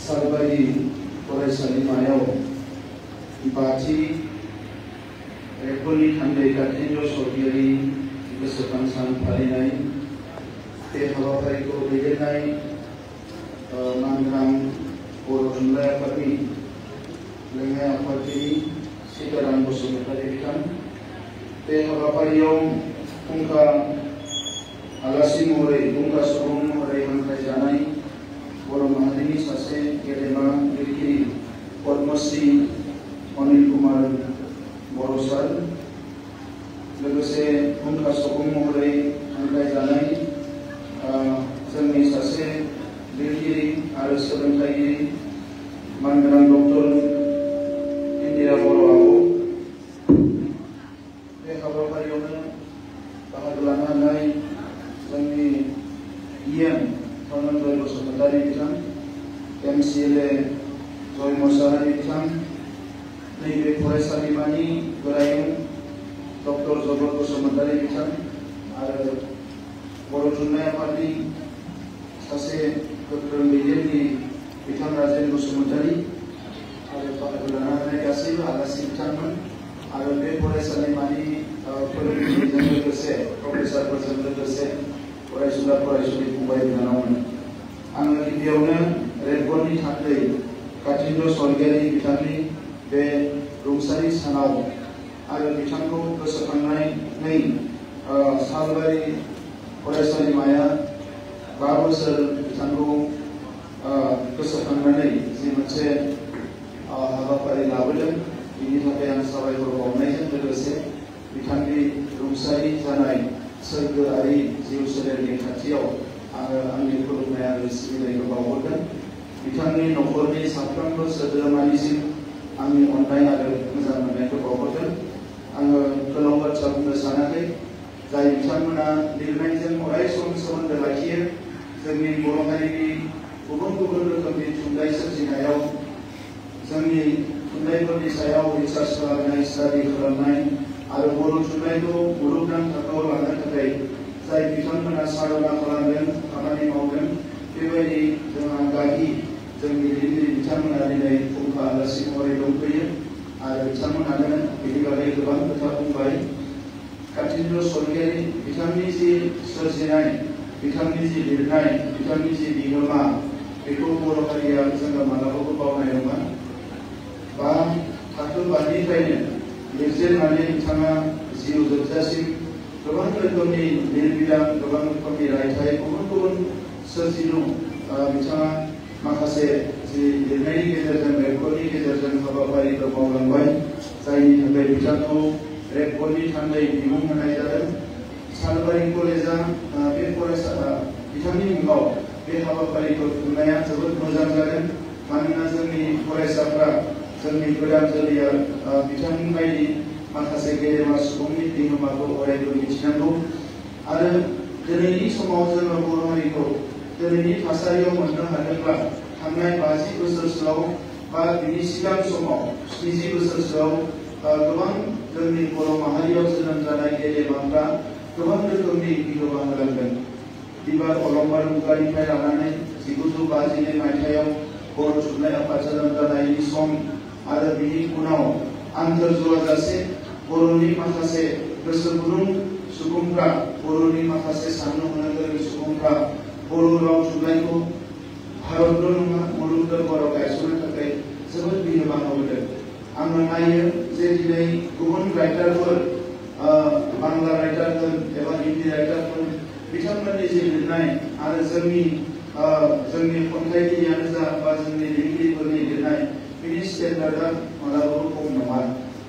सालबारि फरायसालिमायाव बाथि रेबगननि थान्दै कातिन्द्र सरगियारि गोसोखां सान फालिनाय बे हाबाफारिखौ दैदेननाय मानगोनां बर' थुनलाइ आफादनि लेङाइ आफादगिरि सीताराम बसुमतारी बिथां बे हाबाफारियाव फुंखा आलासि महरै फुंखा सुबुं महरै हांख्रायजानाय बर' माहारिनि सासे गेदेमा लिरगिरि पद्मश्री अनिल कुमार बर' सार लोगोसे फुंखा सुबुं महरै हांख्रायजानाय जोंनि सासे लिरगिरि आरो सोलोंथाइगिरि मानगोनां डक्टर इन्दिरा बर' आब' बे हाबाफारियावनो बाहागो लानो हानाय जोंनि इएम धनन्जय बसुमतारी बिथां MCLA जय मोसाहारि बिथां नैबे फरायसालिमानि गोरायुं डक्टर जगत बसुमतारी बिथां आरो बर' थुनलाइ आफादनि सासे गोख्रों दैदेनगिरि बिथां राजेन बसुमतारी आरो बाहागो लानो हानाय गासैबो आलासि बिथांमोन आरो बे फरायसालिमानि फोरोंगिरिजों लोगोसे प्रफेसारफोरजों लोगोसे फरायसुला फरायसुलि फंबाय बिनानावमोन आङो गिबियावनो रेबगननि थान्दै कातिन्द्र सरगियारि बिथांनि बे रुंसारि सानाव आरो बिथांखौ गोसोखांनानै सालबारि फरायसालिमाया 5 बोसोर बिथांखौ गोसोखांनानै जि मोनसे हाबाफारि लाबोदों बिनि थाखाय आं साबायखर बावनायजों लोगोसे बिथांनि रुंसारि जानाय सोरगोआरि जिउ सोलेरनि खाथियाव आङो आंनि खुलुमनाय आरो सिबिनायखौ बावहरदों बिथांनि न'खरनि साफ्रोमबो सोद्रोमानिसिम आंनि अननाय आरो मोजां मोननायखौ बावहरदों आङो गोलाव बाथ्रा बुंनो सानाखै जाय बिथांमोना लिरनायजों अराय सम सोमोन्दो लाखियो जोंनि बर' हारिनि गुबुन गुबुन रोखोमनि थुनलाइ सोरजिनायाव जोंनि थुनलाइफोरनि सायाव रिसार्च खालामनाय स्टाडि खालामनाय आरो बर' थुनलाइखौ मुलुगनां थाखोआव लांनो थाखाय जाय बिथांमोना साधना खालामदों खामानि मावदों बेबायदि जोंहा गागि जोंनि लिरगिरि बिथांमोना दिनै फुंखा आलासि महरै दंफैयो आरो बिथांमोनानो बेनि बागै गोबां खोथा बुंबाय कातिन्द्र सरगियारि बिथांनि जि सोरजिनाय बिथांनि जि लिरनाय बिथांनि जि बिहोमा बेखौ बर' हारिया जोङो मालाबाबो बावनाय नङा 5 थाखो 5निफ्रायनो लिरजेननानै बिथाङा जिउ जोबजासिम गोबां रोखोमनि लिरबिदां गोबां रोखोमनि रायथाइ गुबुन गुबुन सोरजिलु बिथाङा माखासे जि लिरनायनि गेजेरजों रेबगननि गेजेरजों हाबाफारिफोर मावलांबाय जायनि थाखाय बिथांखौ रेबगननि थान्दै बिमुं होनाय जादों सालबारि कलेजआ बे फरायसाला बिथांनि मुङाव बे हाबाफारिखौ खुंनाया जोबोद मोजां जादों मानोना जोंनि फरायसाफ्रा जोंनि गोदान जोलैया बिथांनि बायदि माखासे गेदेमा सुबुंनि बिहोमाखौ अरायबो मिथिनांगौ आरो दिनैनि समाव जोङो बर' हारिखौ दिनैनि थासारियाव मोननो हादोंब्ला थांनाय 50 बोसोरसोआव बा बिनि सिगां समाव 70 बोसोरसोआव गोबां जोंनि बर' माहारियाव जोनोम जानाय गेदेमाफ्रा गोबां रोखोमनि बिहोमा होलांदों बिबार अलंबार मुगानिफ्राय लानानै 1952 मायथाइयाव बर' थुनलाइ आफाद जोनोम जानायनि सम आरो बिनि उनाव आन्थोरजुवाजासे बर'नि माखासे गोसो गुदुं सुबुंफ्रा बर'नि माखासे साननो हनो गोरों सुबुंफ्रा बर' राव थुनलाइखौ भारतल' नङा मुलुग दरबाराव गायसननो थाखाय जोबोद बिहोमा होबोदों आङो नायो जे दिनै गुबुन राइटारफोर बांला राइटारफोर एबा हिन्दी राइटारफोर बिथांमोननि जि लिरनाय आरो जोंनि खन्थाइगिरियानो जा बा जोंनि लिरगिरिफोरनि लिरनाय बिनि स्टेन्डार्डआ मालाबाबो खम नङा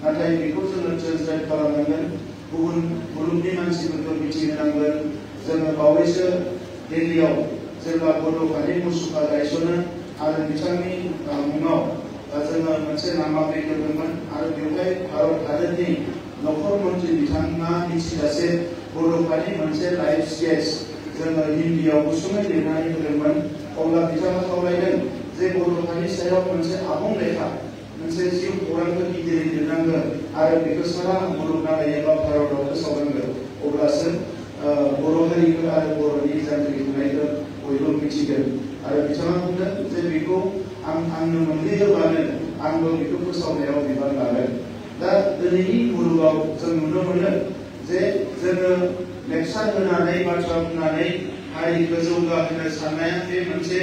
नाथाय बेखौ जोङो ट्रेन्सलेट खालामनांगोन गुबुन मुलुगनि मानसिफोरखौ मिथिहोनांगोन जोङो बावैसो दिल्लीयाव जेब्ला बड'फानि मुसुखा गायसनो आरो बिथांनि मुङाव जोङो मोनसे नामाफारि होदोंमोन आरो बेवहाय भारत हादरनि नखर मन्त्रि बिथाङा मिथिजासे बड'फानि मोनसे लाइफ स्केच जोङो हिन्दीयाव गुसुङै लिरनानै होदोंमोन अब्ला बिथाङा खावलायदों जे बड'फानि सायाव मोनसे आबुं लेखा मोनसे जिउ खौरांखौ गिदिरै लिरनांगोन आरो बेखौ सारा मुलुगनाङै एबा भारताव फोसावनांगोन अब्लासो बर' हारिखौ आरो बर'नि जांख्रिखांनायखौ बयबो मिथिगोन आरो बिथाङा बुंदों जे बेखौ आंनो मोनहैयोबानो आंबो बेखौ फोसावनायाव बिबान लागोन। दा दिनैनि मुलुगाव जों नुनो मोनो जे जोङो लेक्सार होनानै बाथ्रा बुंनानै हारिखौ जौगाहोनो साननाया बे मोनसे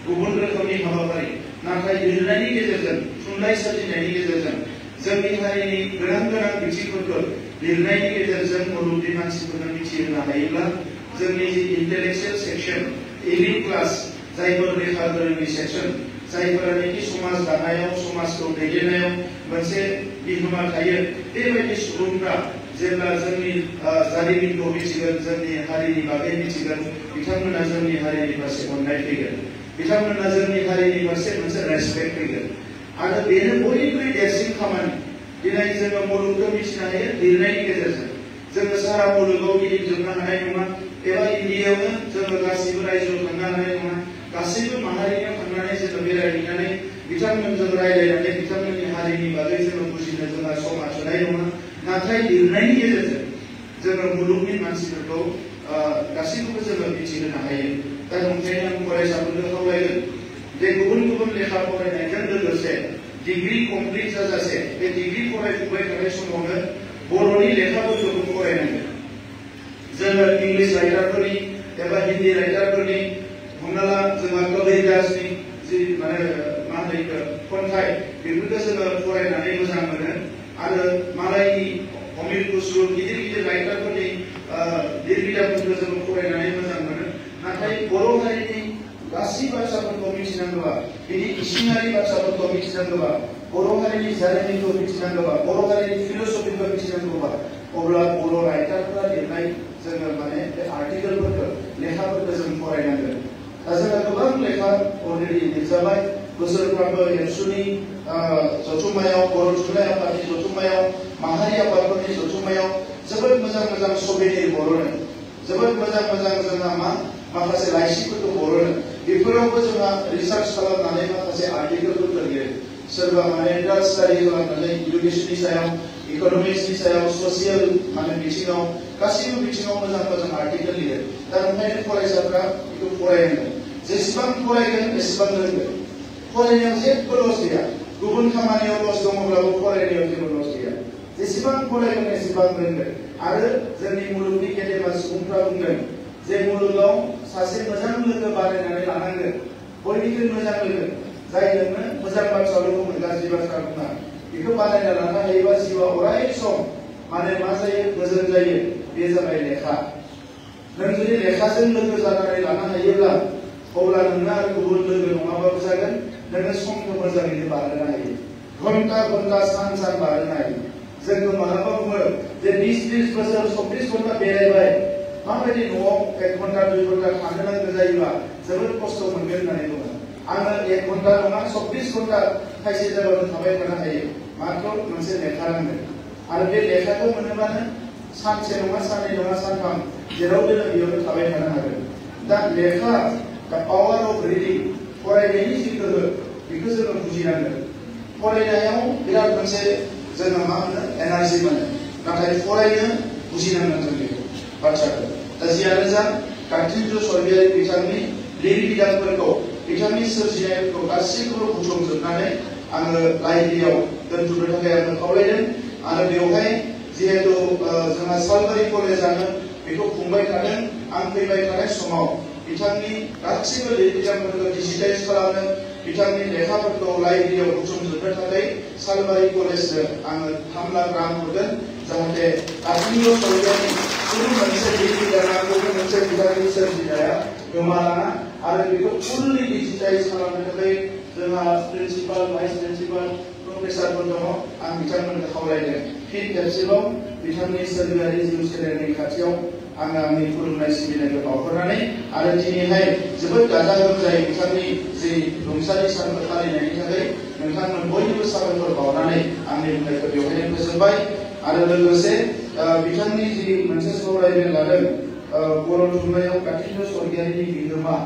गुबुन रोखोमनि हाबाफारि। नाथाय लिरनायनि गेजेरजों थुनलाइ सोरजिनायनि गेजेरजों जोंनि हारिनि गोनां गोनां बिथिंफोरखौ लिरनायनि गेजेरजों मुलुगनि मानसिफोरनो मिथिहोनो हायोब्ला जोंनि जि इन्टेलेक्चुयेल सेक्सन एलिट क्लास जायफोर लेखा गोरोंनि सेक्सन जायफोरानोखि समाज दानायाव समाजखौ दैदेननायाव मोनसे बिहोमा थायो बेबायदि सुबुंफ्रा जेब्ला जोंनि जारिमिनखौ मिथिगोन जोंनि हारिनि बागै मिथिगोन बिथांमोना जोंनि हारिनि फारसे अननाय फैगोन बिथांमोना जोंनि हारिनि फारसे मोनसे रेसपेक्ट फैगोन आरो बेनो बयनिख्रुइ देरसिन खामानि दिनै जोङो मुलुगखौ मिथिनो हायो लिरनायनि गेजेरजों जोङो सारा मुलुगाव गिदिंजोबनो हानाय नङा एबा इन्डियायावनो जोङो गासिबो रायजोआव थांनो हानाय नङा गासैबो माहारियाव थांनानै जोङो बेरायहैनानै बिथांमोनजों रायज्लायनानै बिथांमोननि हारिनि बागै जोङो बुजिनो जोंहा समा थोनाय नङा नाथाय लिरनायनि गेजेरजों जोङो मुलुगनि मानसिफोरखौ गासैखौबो जोङो मिथिहोनो हायो दा ओंखायनो आं फरायसाफोरखौ खावलायगोन जे गुबुन गुबुन लेखा फरायनायजों लोगोसे डिग्री कमप्लिट जाजासे बे डिग्री फरायफुबाय थानाय समावनो बर'नि लेखाफोरखौबो फरायनांगोन जोङो इंलिश राइटारफोरनि एबा हिन्दी राइटारफोरनि हमना ला जोंहा कबीरदासनि जि माने मा होनो बेखौ खन्थाइ बेफोरखौ जोङो फरायनानै मोजां मोनो आरो मालायनि अमिर खुसरु गिदिर गिदिर राइटारफोरनि लिरबिदांफोरखौ जोङो फरायनानै मोजां मोनो नाथाय बर' हारिनि गासै बाथ्राफोरखौ मिथिनांगौबा बिनि इसिङारि बाथ्राफोरखौ मिथिनांगौबा बर' हारिनि जारिमिनखौ मिथिनांगौबा बर' हारिनि फिलसफिखौ मिथिनांगौबा अब्ला बर' राइटारफोरा लिरनाय जोङो माने बे आर्टिकेलफोरखौ लेखाफोरखौ जों फरायनांगोन दा जोंहा गोबां लेखा अलरेडि लिरजाबाय बोसोरफ्रोमबो एबसुनि जथुम्मायाव बर' थुनलाइ आफादनि जथुम्मायाव माहारि आफादफोरनि जथुम्मायाव जोबोद मोजां मोजां सबिनि बर'नो जोबोद मोजां मोजां जोंहा माखासे लाइसिफोरखौ बर'नो बेफोरावबो जोंहा रिसार्च खालामनानै माखासे आर्टिकेलफोरखौ लिरो सोरबा माने स्टाडि खालामनानै इडुकेसननि सायाव इकनमिक्सनि सायाव ससियेल माने बिथिङाव गासैबो बिथिङाव मोजां मोजां आर्टिकेल लिरो दा ओंखायनो फरायसाफ्रा बेखौ फरायनांगोन जेसेबां फरायगोन एसेबां रोंगोन फरायनायाव जेबो लस गैया गुबुन खामानियाव लस दङब्लाबो फरायनायाव जेबो लस गैया जेसेबां फरायगोन एसेबां रोंगोन आरो जोंनि मुलुगनि गेदेमा सुबुंफ्रा बुंदों जे मुलुगाव सासे मोजां लोगो बानायनानै लानांगोन बयनिख्रुइ मोजां लोगो जाय नोंनो मोजां बाथ्राल' बुङो गाज्रि बाथ्रा बुङा बेखौ बानायना लानो हायोबा जिउआ अराय सम माने मा जायो गोजोन जायो बे जाबाय लेखा नों जुदि लेखाजों लोगो जानानै लानो हायोब्ला अब्ला नोंना गुबुन लोगो नङाबाबो जागोन नोङो समखौ मोजाङैनो बारहोनो हायो घन्टा घन्टा सान सान बारहोनो हायो जोंखौ मालाबा बुङो जे 20-20 बोसोर 24 घन्टा बेरायबाय माबायदि न'आव 1 घन्टा 2 घन्टा थानो नांगौ जायोबा जोबोद खस्थ' मोनगोन होननानै बुङो आङो 1 घन्टा नङा 24 घन्टा खायसे जायगायाव थाबाय थानो हायो मात्र मोनसे लेखा नांगोन आरो बे लेखाखौ मोनोबानो सानसे नङा साननै नङा सानथाम जेराव दोनो बेयावनो थाबाय थानो हागोन दा लेखा दा पावार अफ रिडिं फरायनायनि जि गोहो बेखौ जोङो बुजिनांगोन फरायनायाव बिराद मोनसे जोङो मा होनो एनार्जि मोनो नाथाय फरायनो बुजिनांगोन जों बेखौ बाथ्राखौ दा जियानो जा कान्तिन्द्र स्वरगयारि बिथांनि लिरबिदांफोरखौ बिथांनि सोरजिनायफोरखौ गासैखौबो बुथुमजोबनानै आङो लाइब्रेरियाव दोनथुमनो थाखाय आङो खावलायदों आरो बेवहाय जिहेतु जोंहा सालबारि कलेजानो बेखौ खुंबाय थादों आं फैबाय थानाय समाव बिथांनि गासैबो लिरबिदांफोरखौ डिजिटाइज खालामनो बिथांनि लेखाफोरखौ लाइब्रेरियाव बुथुमजोबनो थाखाय सालबारि कलेजनो आङो 3 लाख रां हरगोन जाहाथे कान्तिन्द्र स्वरगयारि गुबुन मोनसे लिरबिदाङा गुबुन मोनसे बिथांनि सोरजिनाया गोमालाङा आरो बेखौ फुल्लि डिजिटाइज खालामनो थाखाय जोंहा प्रिन्सिपाल भाइस प्रिन्सिपाल प्रफेसारफोर दङ आं बिथांमोनखौ खावलायदों फिन खेबसेबाव बिथांनि सोरगोआरि जिउ सोलेरनि खाथियाव आङो आंनि खुलुमनाय सिबिनायखौ बावहरनानै आरो दिनैहाय जोबोद गाजा गोमजायै बिथांनि जि रुंसारि सानखौ फालिनायनि थाखाय नोंथांमोन बयनिबो साबायखर बावनानै आंनि बुंनायखौ बेवहायनो फोजोबबाय आरो लोगोसे बिथांनि जि मोनसे सावरायमेल लादों बर' थुनलाइयाव कान्तिन्द्र स्वरगयारिनि बिहोमा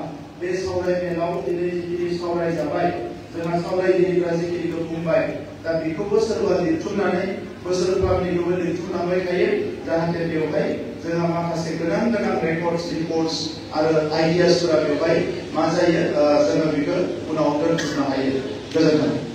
बे सावरायमेलाव दिनै जिखिनि सावरायजाबाय जोंहा सावरायगिरिफ्रा जिखिनिखौ बुंबाय दा बेखौबो सोरबा लिरथुमनानै बोसोरफ्रामनिखौबो लिरथुमलांबाय थायो जाहाथे बेवहाय जोंहा माखासे गोनां गोनां रेकर्डस रिपर्टस आरो आइडियासफोरा बेवहाय मा जायो जोङो बेखौ उनाव दोनथुमनो हायो। गोजोन्थों।